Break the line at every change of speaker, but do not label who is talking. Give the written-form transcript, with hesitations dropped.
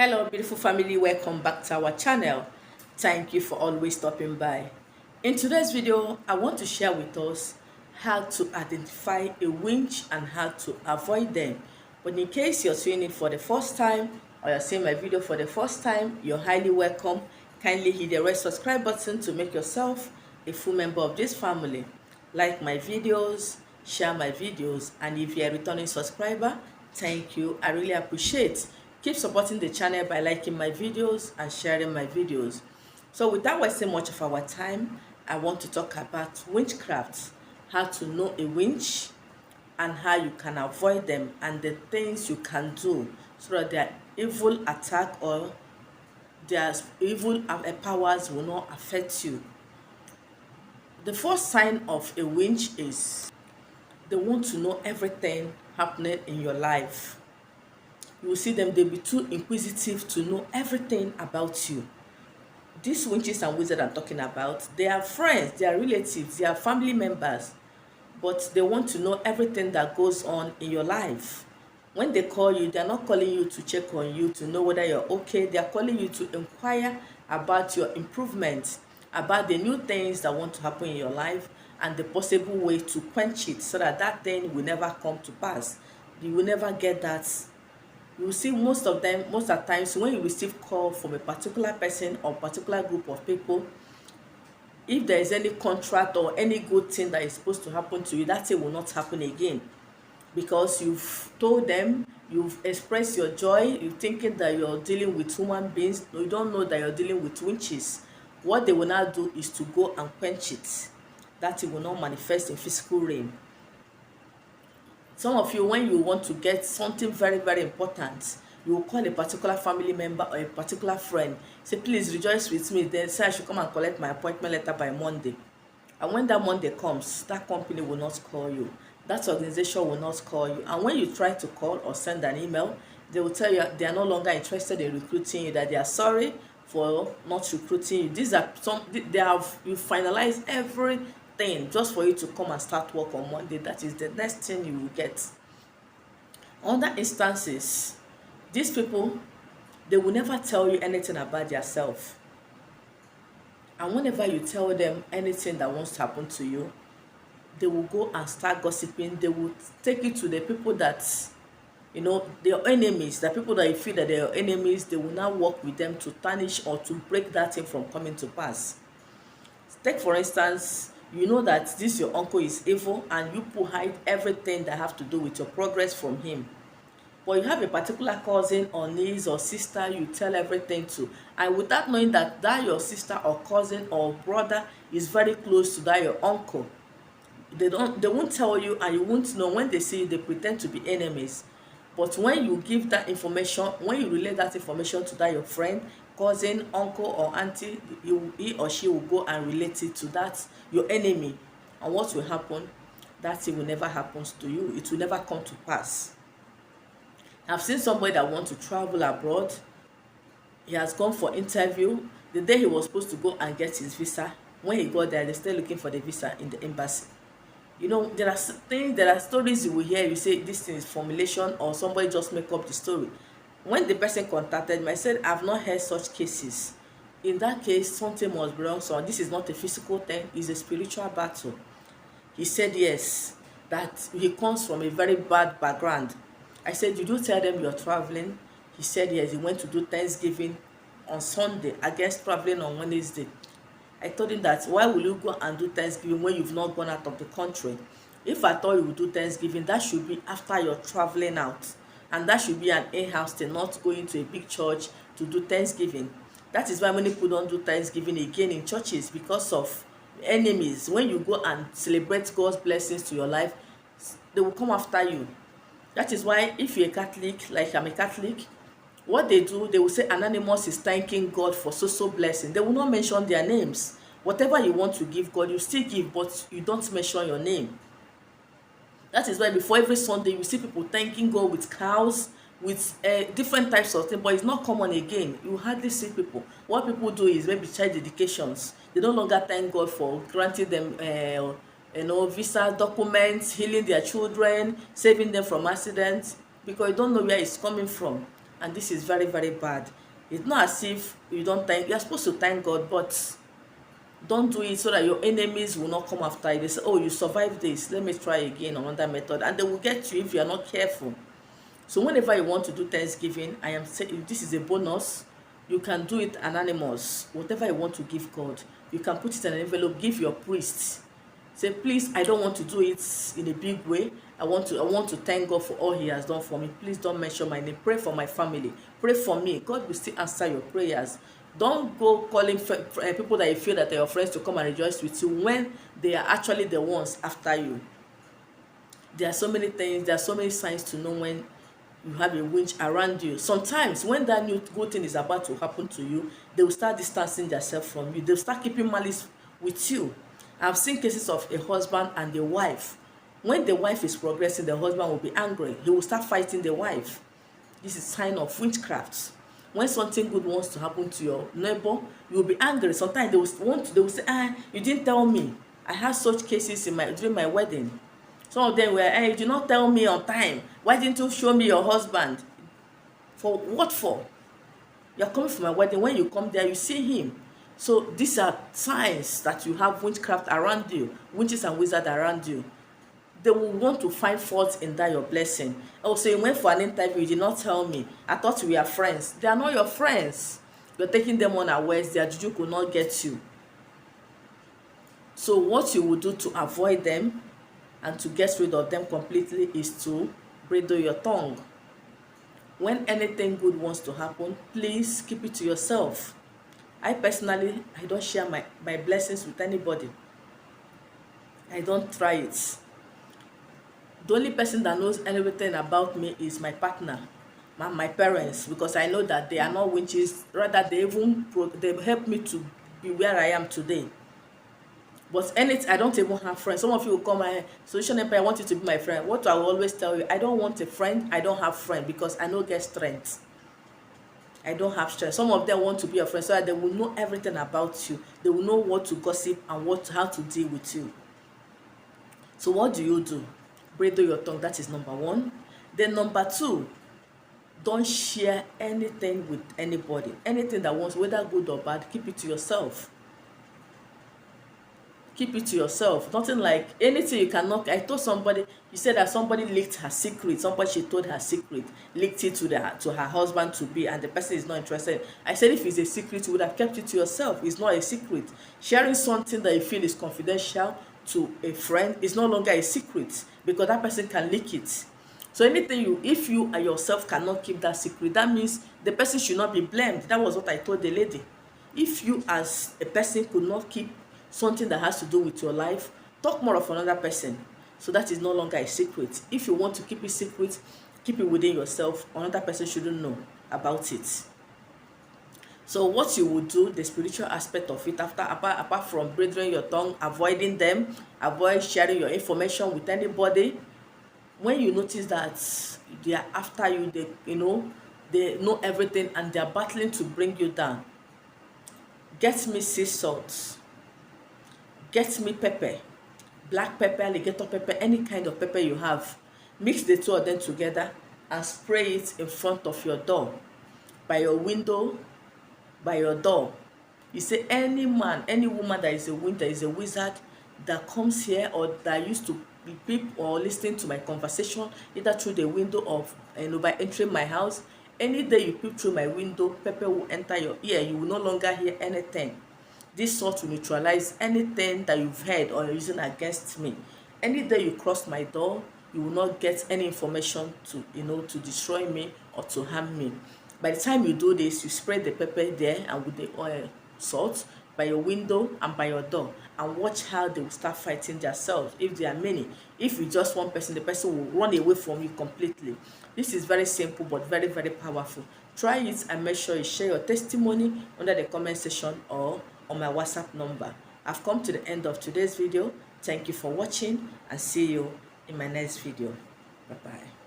Hello beautiful family, welcome back to our channel. Thank you for always stopping by. In today's video, I want to share with us how to identify a witch and how to avoid them. But in case you're seeing it for the first time or you're seeing my video for the first time, you're highly welcome. Kindly hit the red subscribe button to make yourself a full member of this family. Like my videos, share my videos, and if you're a returning subscriber, thank you. I really appreciate. Keep supporting the channel by liking my videos and sharing my videos. So without wasting much of our time, I want to talk about witchcraft, how to know a witch and how you can avoid them and the things you can do so that their evil attack or their evil powers will not affect you. The first sign of a witch is they want to know everything happening in your life. You will see them, they'll be too inquisitive to know everything about you. These witches and wizards I'm talking about, they are friends, they are relatives, they are family members, but they want to know everything that goes on in your life. When they call you, they're not calling you to check on you to know whether you're okay. They're calling you to inquire about your improvement, about the new things that want to happen in your life and the possible way to quench it so that that thing will never come to pass. You will never get that. You will see most of the times when you receive call from a particular person or particular group of people, if there is any contract or any good thing that is supposed to happen to you, that thing will not happen again, because you've told them, you've expressed your joy, you're thinking that you're dealing with human beings. You don't know that you're dealing with witches. What they will now do is to go and quench it. That it will not manifest in physical realm. Some of you, when you want to get something very, very important, you will call a particular family member or a particular friend, say, please rejoice with me, then say I should come and collect my appointment letter by Monday. And when that Monday comes, that company will not call you. That organization will not call you. And when you try to call or send an email, they will tell you they are no longer interested in recruiting you, that they are sorry for not recruiting you. These are you finalize everything just for you to come and start work on Monday. That is the next thing you will get. Other instances, these people, they will never tell you anything about themselves. And whenever you tell them anything that wants to happen to you, they will go and start gossiping. They will take it to the people that, their enemies, the people that you feel that they are enemies. They will now work with them to tarnish or to break that thing from coming to pass. Take for instance, you know that this your uncle is evil and you hide everything that have to do with your progress from him. But you have a particular cousin or niece or sister you tell everything to, and without knowing that your sister or cousin or brother is very close to that your uncle, they won't tell you, and you won't know. When they see you, they pretend to be enemies. But when you give that information, when you relay that information to that your friend, cousin, uncle or auntie, he or she will go and relate it to that your enemy. And what will happen? That thing will never happen to you. It will never come to pass. I've seen somebody that wants to travel abroad. He has gone for interview. The day he was supposed to go and get his visa, when he got there, they're still looking for the visa in the embassy. There are stories you will hear, you say this thing is formulation or somebody just make up the story. When the person contacted me, I said, I've not heard such cases. In that case, something must be wrong. So this is not a physical thing, it's a spiritual battle. He said yes, that he comes from a very bad background. I said, did you tell them you're traveling? He said yes, he went to do Thanksgiving on Sunday against traveling on Wednesday. I told him that, why will you go and do Thanksgiving when you've not gone out of the country? If I thought you would do Thanksgiving, that should be after you're traveling out. And that should be an in-house thing, not going to a big church to do Thanksgiving. That is why many people don't do Thanksgiving again in churches, because of enemies. When you go and celebrate God's blessings to your life, they will come after you. That is why if you're a Catholic, like I'm a Catholic, what they do, they will say anonymous is thanking God for so blessing. They will not mention their names. Whatever you want to give God, you still give, but you don't mention your name. That is why before every Sunday you see people thanking God with cows, with different types of things, but it's not common again. You hardly see people. What people do is maybe child dedications. They no longer thank God for granting them visa documents, healing their children, saving them from accidents, because you don't know where it's coming from. and this is very, very bad. It's not as if you don't thank, you're supposed to thank God, but don't do it so that your enemies will not come after you. They say, oh, you survived this, let me try again on another method, and they will get you if you are not careful. So whenever you want to do Thanksgiving, I am saying this is a bonus. You can do it anonymous. Whatever you want to give God, you can put it in an envelope, give your priest. Say, please, I don't want to do it in a big way. I want to thank God for all he has done for me. Please don't mention my name. Pray for my family. Pray for me. God will still answer your prayers. Don't go calling people that you feel that are your friends to come and rejoice with you when they are actually the ones after you. There are so many things, there are so many signs to know when you have a winch around you. Sometimes when that new good thing is about to happen to you, they will start distancing themselves from you. They will start keeping malice with you. I've seen cases of a husband and a wife. When the wife is progressing, the husband will be angry. He will start fighting the wife. This is a sign of witchcraft. When something good wants to happen to your neighbor, you will be angry. Sometimes they will say, you didn't tell me. I had such cases during my wedding. Some of them were, hey, you did not tell me on time. Why didn't you show me your husband? For what for? You're coming for my wedding. When you come there, you see him. So these are signs that you have witchcraft around you, witches and wizards around you. They will want to find fault in that your blessing. Oh, so you went for an interview, you did not tell me. I thought we were friends. They are not your friends. You're taking them unawares. Their juju could not get you. So what you will do to avoid them and to get rid of them completely is to bridle your tongue. When anything good wants to happen, please keep it to yourself. I personally, I don't share my blessings with anybody. I don't try it. The only person that knows everything about me is my partner, my parents, because I know that they are not witches. Rather, they help me to be where I am today. But I don't even have friends. Some of you will come and Solution Empire, I want you to be my friend. What I will always tell you, I don't want a friend, I don't have friend, because I don't get strength. I don't have strength. Some of them want to be your friend so that they will know everything about you. They will know what to gossip and how to deal with you. So what do? Bridle your tongue. That is number one. Then number two, don't share anything with anybody. Anything that wants, whether good or bad, keep it to yourself. Keep it to yourself. Nothing like anything you cannot. I told somebody, you said that somebody leaked her secret. She told her secret, leaked it to her husband to be, and the person is not interested. I said, if it's a secret, you would have kept it to yourself. It's not a secret. Sharing something that you feel is confidential to a friend is no longer a secret, because that person can leak it. So if you yourself cannot keep that secret, that means the person should not be blamed. That was what I told the lady. If you as a person could not keep something that has to do with your life, talk more of another person. So that is no longer a secret. If you want to keep it secret, keep it within yourself. Another person shouldn't know about it. So what you will do, the spiritual aspect of it, apart from bridling your tongue, avoiding them, avoid sharing your information with anybody. When you notice that they are after you, they know everything and they are battling to bring you down, get me sea salt, get me pepper, black pepper, alligator pepper, any kind of pepper you have. Mix the two of them together and spray it in front of your door, by your window, by your door. You say any man, any woman that is a wizard that comes here or that used to be peep or listening to my conversation either through the window or by entering my house, any day you peep through my window, pepper will enter your ear. You will no longer hear anything. This salt will neutralize anything that you've heard or you're using against me. Any day you cross my door, you will not get any information to destroy me or to harm me. By the time you do this, you spread the pepper there and with the oil, salt, by your window and by your door, and watch how they will start fighting themselves. If there are many, if you just one person, the person will run away from you completely. This is very simple but very, very powerful. Try it and make sure you share your testimony under the comment section or on my WhatsApp number. I've come to the end of today's video. Thank you for watching and see you in my next video. Bye bye.